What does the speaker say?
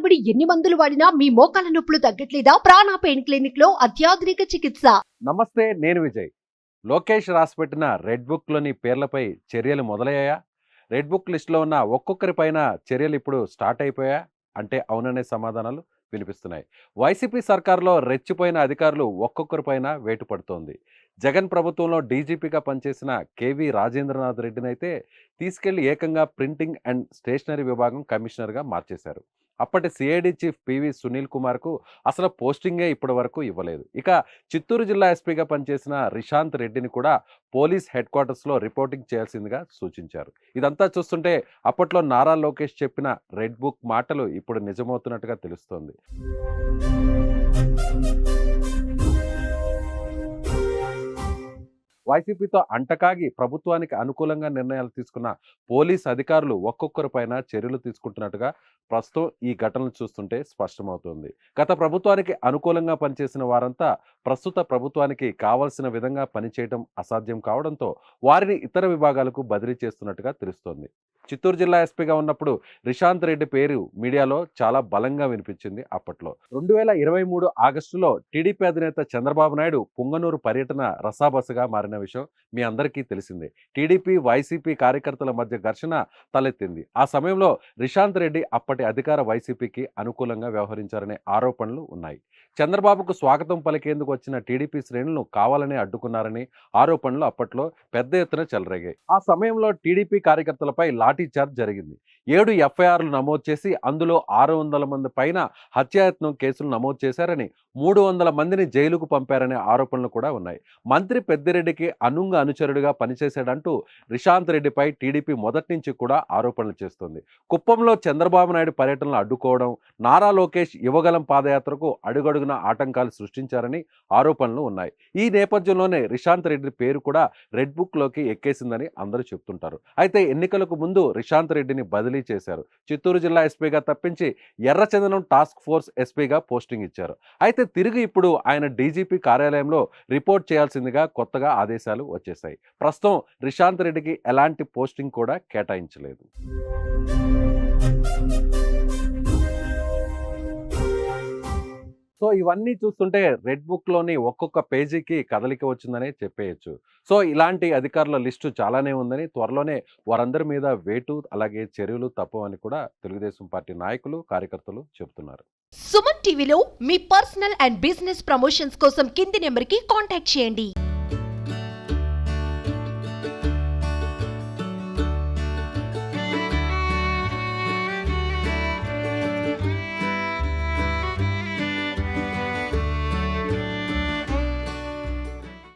తరబడి ఎన్ని మందులు వాడినా మీ మోకాల నొప్పులు తగ్గట్లేదా? ప్రాణ పెయిన్ క్లినిక్ లో అత్యాధునిక చికిత్స. నమస్తే, నేను విజయ్. లోకేష్ రాసిపెట్టిన రెడ్ బుక్లోని పేర్లపై చర్యలు మొదలయ్యాయా? రెడ్ బుక్ లిస్టులో ఉన్న ఒక్కొక్కరి పైన చర్యలు ఇప్పుడు స్టార్ట్ అయిపోయా అంటే అవుననే సమాధానాలు వినిపిస్తున్నాయి. వైసీపీ సర్కారులో రెచ్చిపోయిన అధికారులు ఒక్కొక్కరి పైన వేటు పడుతోంది. జగన్ ప్రభుత్వంలో డీజీపీగా పనిచేసిన కేవీ రాజేంద్రనాథ్ రెడ్డినైతే తీసుకెళ్లి ఏకంగా ప్రింటింగ్ అండ్ స్టేషనరీ విభాగం కమిషనర్గా మార్చేశారు. అప్పటి సిఐడి చీఫ్ పివి సునీల్ కుమార్కు అసలు పోస్టింగే ఇప్పటి వరకు ఇవ్వలేదు. ఇక చిత్తూరు జిల్లా ఎస్పీగా పనిచేసిన రిషాంత్ రెడ్డిని కూడా పోలీస్ హెడ్ క్వార్టర్స్లో రిపోర్టింగ్ చేయాల్సిందిగా సూచించారు. ఇదంతా చూస్తుంటే అప్పట్లో నారా లోకేష్ చెప్పిన రెడ్ బుక్ మాటలు ఇప్పుడు నిజమవుతున్నట్టుగా తెలుస్తోంది. వైసీపీతో అంటకాగి ప్రభుత్వానికి అనుకూలంగా నిర్ణయాలు తీసుకున్న పోలీస్ అధికారులు ఒక్కొక్కరి పైన చర్యలు తీసుకుంటున్నట్టుగా ప్రస్తుతం ఈ ఘటనలు చూస్తుంటే స్పష్టమవుతుంది. గత ప్రభుత్వానికి అనుకూలంగా పనిచేసిన వారంతా ప్రస్తుత ప్రభుత్వానికి కావలసిన విధంగా పనిచేయడం అసాధ్యం కావడంతో వారిని ఇతర విభాగాలకు బదిలీ చేస్తున్నట్టుగా తెలుస్తోంది. చిత్తూరు జిల్లా ఎస్పీగా ఉన్నప్పుడు రిషాంత్ రెడ్డి పేరు మీడియాలో చాలా బలంగా వినిపించింది. అప్పట్లో 2023 ఆగస్టులో టీడీపీ అధినేత చంద్రబాబు నాయుడు పుంగనూరు పర్యటన రసాబసగా మారిన విషయం మీ అందరికీ తెలిసిందే. టీడీపీ వైసీపీ కార్యకర్తల మధ్య ఘర్షణ తలెత్తింది. ఆ సమయంలో రిషాంత్ రెడ్డి అప్పటి అధికార వైసీపీకి అనుకూలంగా వ్యవహరించారనే ఆరోపణలు ఉన్నాయి. చంద్రబాబుకు స్వాగతం పలికేందుకు వచ్చిన టీడీపీ శ్రేణులను కావాలని అడ్డుకున్నారని ఆరోపణలు అప్పట్లో పెద్ద ఎత్తున చెలరేగాయి. ఆ సమయంలో టీడీపీ కార్యకర్తలపై లాఠీ చార్జ్ జరిగింది. 7 ఎఫ్ఐఆర్లు నమోదు చేసి అందులో 600 మంది పైన హత్యాయత్నం కేసులు నమోదు చేశారని, 300 మందిని జైలుకు పంపారనే ఆరోపణలు కూడా ఉన్నాయి. మంత్రి పెద్దిరెడ్డికి అనుచరుడిగా పనిచేశాడంటూ రిషాంత్ రెడ్డిపై టీడీపీ మొదటి నుంచి కూడా ఆరోపణలు చేస్తుంది. కుప్పంలో చంద్రబాబు నాయుడు పర్యటనలు అడ్డుకోవడం, నారా లోకేష్ యువగలం పాదయాత్రకు అడుగడుగున ఆటంకాలు సృష్టించారని ఆరోపణలు ఉన్నాయి. ఈ నేపథ్యంలోనే రిషాంత్ రెడ్డి పేరు కూడా రెడ్ బుక్ లోకి ఎక్కేసిందని అందరూ చెప్తుంటారు. అయితే ఎన్నికలకు ముందు రిషాంత్ రెడ్డిని బదిలీ చేశారు. చిత్తూరు జిల్లా ఎస్పీగా తప్పించి ఎర్రచందనం టాస్క్ ఫోర్స్ ఎస్పీగా పోస్టింగ్ ఇచ్చారు. అయితే తిరిగి ఇప్పుడు ఆయన డీజీపీ కార్యాలయంలో రిపోర్ట్ చేయాల్సిందిగా కొత్తగా ఆదేశాలు వచ్చేశాయి. ప్రస్తుతం రిషాంత్ రెడ్డికి ఎలాంటి పోస్టింగ్ కూడా కేటాయించలేదు. సో ఇవన్నీ చూస్తుంటే రెడ్ బుక్లోని ఒక్కొక్క పేజీకి కదలిక వచ్చిందనే చెప్పేయచ్చు. సో ఇలాంటి అధికారుల లిస్టు చాలానే ఉందని, త్వరలోనే వారందరి మీద వేటు అలాగే చర్యలు తప్పవని కూడా తెలుగుదేశం పార్టీ నాయకులు కార్యకర్తలు చెబుతున్నారు. సుమన్ టీవీలో మీ పర్సనల్ అండ్ బిజినెస్ ప్రమోషన్స్ కోసం కింది నెంబర్కి కాంటాక్ట్ చేయండి.